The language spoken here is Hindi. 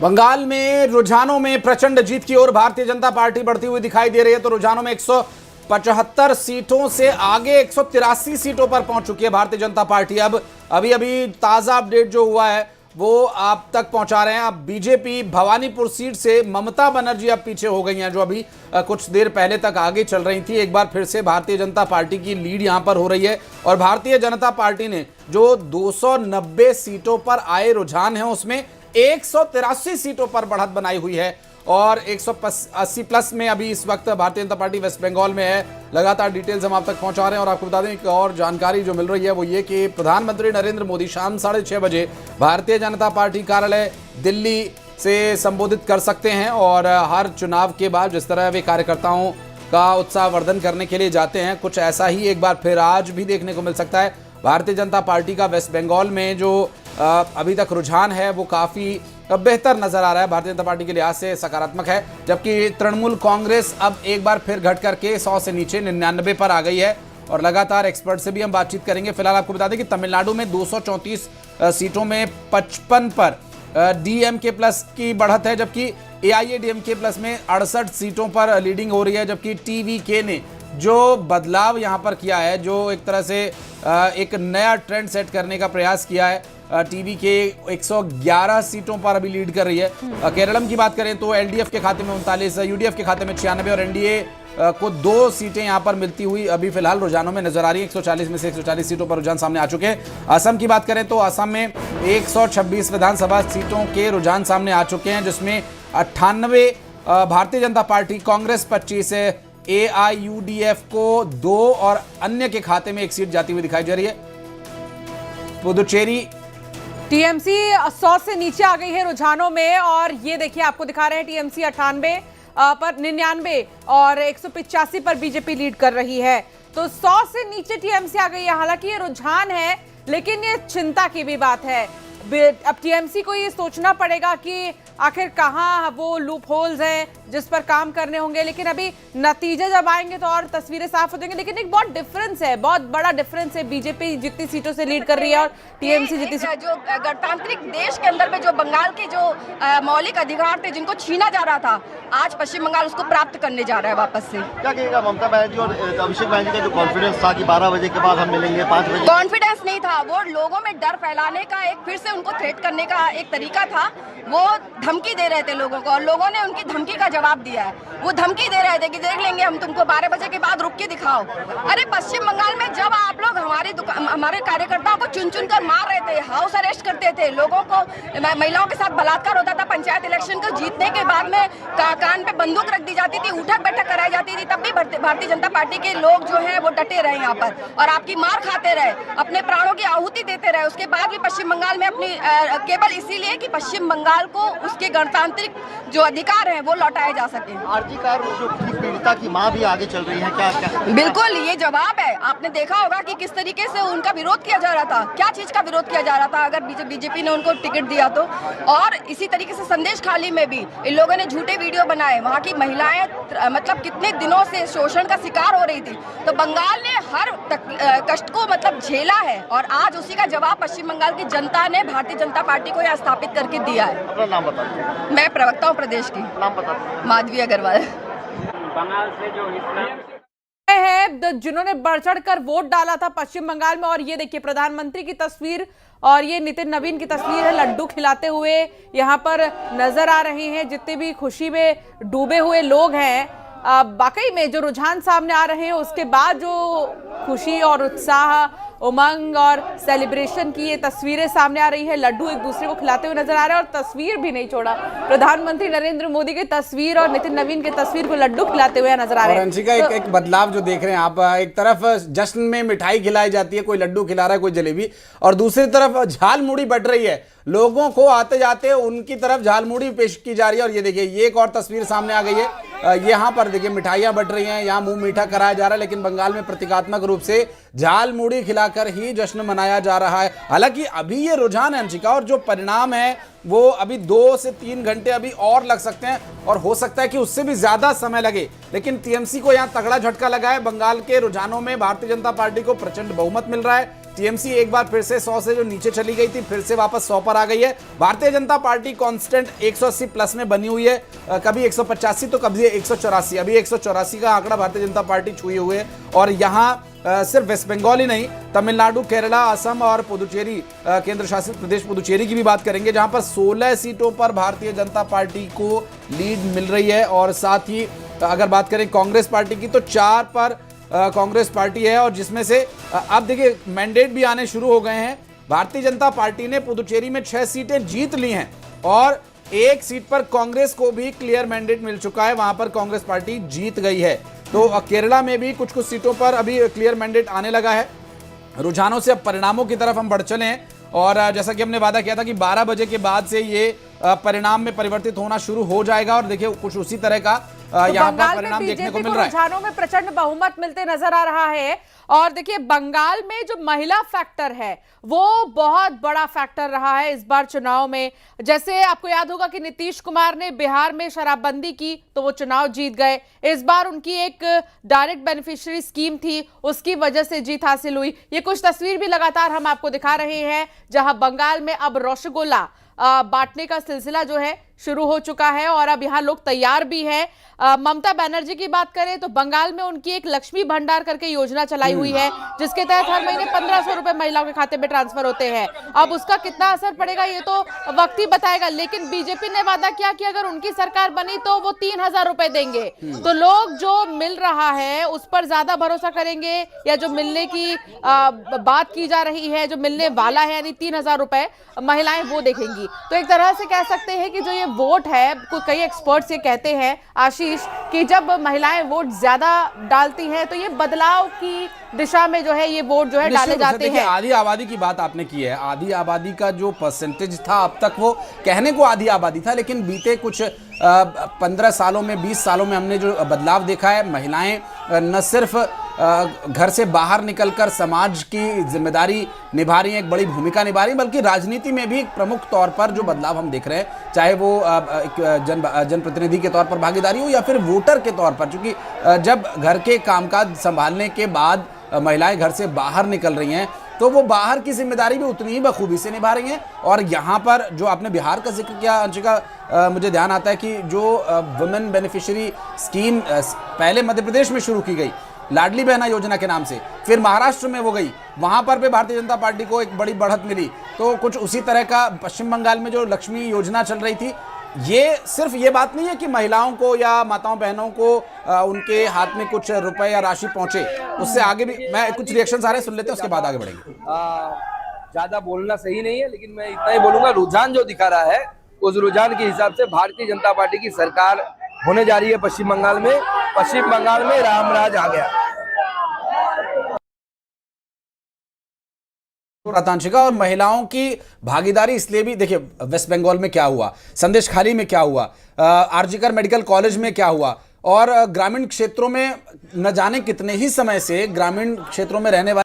बंगाल में रुझानों में प्रचंड जीत की ओर भारतीय जनता पार्टी बढ़ती हुई दिखाई दे रही है। तो रुझानों में 175 सीटों से आगे 183 सीटों पर पहुंच चुकी है भारतीय जनता पार्टी। अब अभी ताजा अपडेट जो हुआ है वो आप तक पहुंचा रहे हैं। अब बीजेपी भवानीपुर सीट से ममता बनर्जी अब पीछे हो गई हैं, जो अभी कुछ देर पहले तक आगे चल रही थी। एक बार फिर से भारतीय जनता पार्टी की लीड यहां पर हो रही है और भारतीय जनता पार्टी ने जो 290 सीटों पर आए रुझान है उसमें 183 सीटों पर बढ़त बनाई हुई है और 180 प्लस में अभी इस वक्त भारतीय जनता पार्टी वेस्ट बंगाल में है। लगातार डिटेल्स हम आप तक पहुंचा रहे हैं और आपको बता दें एक और जानकारी जो मिल रही है वो ये कि प्रधानमंत्री नरेंद्र मोदी शाम 6:30 बजे भारतीय जनता पार्टी कार्यालय दिल्ली से संबोधित कर सकते हैं और हर चुनाव के बाद जिस तरह वे कार्यकर्ताओं का उत्साहवर्धन करने के लिए जाते हैं, कुछ ऐसा ही एक बार फिर आज भी देखने को मिल सकता है। भारतीय जनता पार्टी का वेस्ट बंगाल में जो अभी तक रुझान है वो काफ़ी बेहतर नजर आ रहा है, भारतीय जनता पार्टी के लिहाज से सकारात्मक है। जबकि तृणमूल कांग्रेस अब एक बार फिर घट करके 100 से नीचे 99 पर आ गई है और लगातार एक्सपर्ट से भी हम बातचीत करेंगे। फिलहाल आपको बता दें कि तमिलनाडु में 234 सीटों में 55 पर डीएमके प्लस की बढ़त है, जबकि एआईएडीएमके प्लस में 68 सीटों पर लीडिंग हो रही है। जबकि टीवीके ने जो बदलाव यहां पर किया है, जो एक तरह से एक नया ट्रेंड सेट करने का प्रयास किया है, टीवी के 111 सीटों पर अभी लीड कर रही है। केरलम की बात करें तो एलडीएफ के खाते में 39, यूडीएफ के खाते में 96 और एनडीए को 2 सीटें यहां पर मिलती हुई अभी फिलहाल रुझानों में नजर आ रही है। 140 में से 140 सीटों पर रुझान सामने आ चुके हैं। असम की बात करें तो असम में 126 विधानसभा सीटों के रुझान सामने आ चुके हैं, जिसमें 98 भारतीय जनता पार्टी, कांग्रेस 25, एआईयूडीएफ को 2 और अन्य के खाते में 1 सीट जाती हुई दिखाई दे रही है। पुदुचेरी टीएमसी 100 से नीचे आ गई है रुझानों में और ये देखिए आपको दिखा रहे हैं टीएमसी 98 पर 99 और 185 पर बीजेपी लीड कर रही है। तो 100 से नीचे टीएमसी आ गई है। हालांकि ये रुझान है लेकिन ये चिंता की भी बात है। अब टीएमसी को ये सोचना पड़ेगा कि आखिर कहाँ वो लूप होल्स हैं जिस पर काम करने होंगे, लेकिन अभी नतीजे जब आएंगे तो और तस्वीरें साफ हो जाएंगी। लेकिन एक बहुत डिफरेंस है, बहुत बड़ा डिफरेंस है। बीजेपी जितनी सीटों से लीड कर रही है और टीएमसी जितनी जो गणतांत्रिक देश के अंदर में जो बंगाल के जो मौलिक अधिकार थे जिनको छीना जा रहा था, आज पश्चिम बंगाल उसको प्राप्त करने जा रहा है वापस से। क्या कहेगा ममता बनर्जी और अभिषेक बनर्जी का जो कॉन्फिडेंस था कि 12 बजे के बाद हम मिलेंगे, 5 बजे? कॉन्फिडेंस नहीं था, वो लोगों में डर फैलाने का एक फिर से उनको थ्रेट करने का एक तरीका था। वो धमकी दे रहे थे लोगों को और लोगों ने उनकी धमकी का जवाब दिया है। वो धमकी दे रहे थे कि देख लेंगे हम तुमको, 12 बजे के बाद रुक के दिखाओ। अरे पश्चिम बंगाल में जब आप लोग हमारे कार्यकर्ताओं को चुन चुन कर मार रहे थे, हाउस अरेस्ट करते थे, लोगों को महिलाओं के साथ बलात्कार होता था, पंचायत इलेक्शन को जीतने के बाद में कान पे बंदूक रख दी जाती थी, उठक बैठक कराई जाती थी, तब भी भारतीय जनता पार्टी के लोग जो है वो डटे रहे यहाँ पर और आपकी मार खाते रहे, अपने प्राणों की आहुति देते रहे। उसके बाद भी पश्चिम बंगाल में अपनी केवल इसीलिए कि पश्चिम बंगाल को उसके गणतांत्रिक जो अधिकार हैं वो लौटाए जा सके। आरजी कार जो पीड़िता की मां भी आगे चल रही है, क्या? बिल्कुल, ये जवाब है। आपने देखा होगा कि किस तरीके से उनका विरोध किया जा रहा था, क्या चीज का विरोध किया जा रहा था अगर बीजेपी ने उनको टिकट दिया तो। और इसी तरीके से संदेश खाली में भी इन लोगों ने झूठे वीडियो बनाए, वहाँ की महिलाएं मतलब कितने दिनों से शोषण का शिकार हो रही थी। तो बंगाल ने हर कष्ट को मतलब झेला है और आज उसी का जवाब पश्चिम बंगाल की जनता ने भारतीय जनता पार्टी को यहाँ स्थापित करके दिया है। अपना नाम बता दीजिए। मैं प्रवक्ता हूँ प्रदेश की। नाम बता दीजिए। माधवी अग्रवाल। बंगाल से जो है जिन्होंने बढ़ चढ़ कर वोट डाला था पश्चिम बंगाल में। और ये देखिए प्रधानमंत्री की तस्वीर और ये नितिन नवीन की तस्वीर है, लड्डू खिलाते हुए यहाँ पर नजर आ रहे हैं। जितने भी खुशी में डूबे हुए लोग हैं, वाकई में जो रुझान सामने आ रहे हैं उसके बाद जो खुशी और उत्साह, उमंग और सेलिब्रेशन की ये तस्वीरें सामने आ रही है। लड्डू एक दूसरे को खिलाते हुए नजर आ रहे हैं और तस्वीर भी नहीं छोड़ा। प्रधानमंत्री नरेंद्र मोदी की तस्वीर और नितिन नवीन की तस्वीर को लड्डू खिलाते हुए नजर आ रहे हैं। अंशिका, एक बदलाव जो देख रहे हैं आप, एक तरफ जश्न में मिठाई खिलाई जाती है, कोई लड्डू खिला रहा है, कोई जलेबी, और दूसरी तरफ झाल मुड़ी बट रही है। लोगों को आते जाते उनकी तरफ झाल मुड़ी पेश की जा रही है। और ये देखिए ये एक और तस्वीर सामने आ गई है। यहाँ पर देखिए मिठाइयाँ बट रही हैं, यहाँ मुंह मीठा कराया जा रहा है, लेकिन बंगाल में प्रतीकात्मक रूप से झाल मुड़ी खिलाकर ही जश्न मनाया जा रहा है। हालांकि अभी ये रुझान है अंशिका, और जो परिणाम है वो अभी 2 से 3 घंटे अभी और लग सकते हैं और हो सकता है कि उससे भी ज्यादा समय लगे। लेकिन टीएमसी को यहाँ तगड़ा झटका लगा है। बंगाल के रुझानों में भारतीय जनता पार्टी को प्रचंड बहुमत मिल रहा है। टीएमसी एक बार फिर से 100 से जो नीचे चली गई थी फिर से वापस 100 पर आ गई है। Bharatiya Janata party constant 180 plus में बनी हुई है, कभी 185 तो कभी 184। अभी 184 का आंकड़ा भारतीय जनता पार्टी छुए हुए है। और यहाँ सिर्फ वेस्ट बंगाल ही नहीं, तमिलनाडु, केरला, असम और पुदुचेरी, केंद्र शासित प्रदेश पुदुचेरी की भी बात करेंगे, जहां पर 16 सीटों पर भारतीय जनता पार्टी को लीड मिल रही है। और साथ ही अगर बात करें कांग्रेस पार्टी की तो 4 पर कांग्रेस पार्टी है। और जिसमें से अब देखिए मैंडेट भी आने शुरू हो गए हैं। भारतीय जनता पार्टी ने पुदुचेरी में 6 सीटें जीत ली हैं और 1 सीट पर कांग्रेस को भी क्लियर मैंडेट मिल चुका है, वहां पर कांग्रेस पार्टी जीत गई है। तो केरला में भी कुछ कुछ सीटों पर अभी क्लियर मैंडेट आने लगा है। रुझानों से अब परिणामों की तरफ हम बढ़ चले हैं और जैसा कि हमने वादा किया था कि 12 बजे के बाद से ये परिणाम में परिवर्तित होना शुरू हो जाएगा और देखिए कुछ उसी तरह का यहाँ पर परिणाम देखने को मिल रहा है। रुझानों में प्रचंड बहुमत मिलते नजर आ रहा है और देखिए बंगाल में जो महिला फैक्टर है वो बहुत बड़ा फैक्टर रहा है इस बार चुनाव में। जैसे आपको याद होगा कि नीतीश कुमार ने बिहार में शराबबंदी की तो वो चुनाव जीत गए। इस बार उनकी एक डायरेक्ट बेनिफिशियरी स्कीम थी, उसकी वजह से जीत हासिल हुई। ये कुछ तस्वीर भी लगातार हम आपको दिखा रहे हैं जहां बंगाल में अब रसगुल्ला बांटने का सिलसिला जो है शुरू हो चुका है और अब यहाँ लोग तैयार भी हैं। ममता बनर्जी की बात करें तो बंगाल में उनकी एक लक्ष्मी भंडार करके योजना चलाई हुई है जिसके तहत हर महीने 1500 रुपए महिलाओं के खाते में ट्रांसफर होते हैं। अब उसका कितना असर पड़ेगा ये तो वक्त ही बताएगा, लेकिन बीजेपी ने वादा किया कि अगर उनकी सरकार बनी तो वो 3000 रुपए देंगे। तो लोग जो मिल रहा है उस पर ज्यादा भरोसा करेंगे या जो मिलने की बात की जा रही है, जो मिलने वाला है यानी 3000 रुपए, महिलाएं वो देखेंगी। तो एक तरह से कह सकते हैं कि जो ये वोट है, कई एक्सपर्ट्स ये कहते हैं आशीष कि जब महिलाएं वोट ज्यादा डालती हैं तो ये बदलाव की दिशा में जो है ये वोट जो है डाले जाते हैं। आधी आबादी की बात आपने की है, आधी आबादी का जो परसेंटेज था अब तक वो कहने को आधी आबादी था, लेकिन बीते कुछ 15 सालों में 20 सालों में हमने जो बदलाव देखा है, महिलाएं न सिर्फ घर से बाहर निकलकर समाज की जिम्मेदारी निभा रही हैं, एक बड़ी भूमिका निभा रही हैं, बल्कि राजनीति में भी एक प्रमुख तौर पर जो बदलाव हम देख रहे हैं, चाहे वो जनप्रतिनिधि के तौर पर भागीदारी हो या फिर वोटर के तौर पर, क्योंकि जब घर के कामकाज संभालने के बाद महिलाएं घर से बाहर निकल रही हैं तो वो बाहर की जिम्मेदारी भी उतनी ही बखूबी से निभा रही हैं। और यहाँ पर जो आपने बिहार का जिक्र किया अंशिका, मुझे ध्यान आता है कि जो वुमेन बेनिफिशियरी स्कीम पहले मध्य प्रदेश में शुरू की गई लाडली बहना योजना के नाम से, फिर महाराष्ट्र में वो गई, वहां पर भी भारतीय जनता पार्टी को एक बड़ी बढ़त मिली। तो कुछ उसी तरह का पश्चिम बंगाल में जो लक्ष्मी योजना चल रही थी, ये सिर्फ ये बात नहीं है कि महिलाओं को या माताओं बहनों को उनके हाथ में कुछ रुपए या राशि पहुंचे, उससे आगे भी मैं कुछ रिएक्शंस आ रहे हैं, सुन लेते हैं, उसके बाद आगे बढ़ेंगे। ज्यादा बोलना सही नहीं है, लेकिन मैं इतना ही बोलूंगा, रुझान जो दिखा रहा है उस रुझान के हिसाब से भारतीय जनता पार्टी की सरकार होने जा रही है पश्चिम बंगाल में। पश्चिम बंगाल में रामराज आ गया। रातांशिका, और महिलाओं की भागीदारी इसलिए भी देखिए, वेस्ट बंगाल में क्या हुआ, संदेशखाली में क्या हुआ, आरजीकर मेडिकल कॉलेज में क्या हुआ, और ग्रामीण क्षेत्रों में न जाने कितने ही समय से ग्रामीण क्षेत्रों में रहने वाले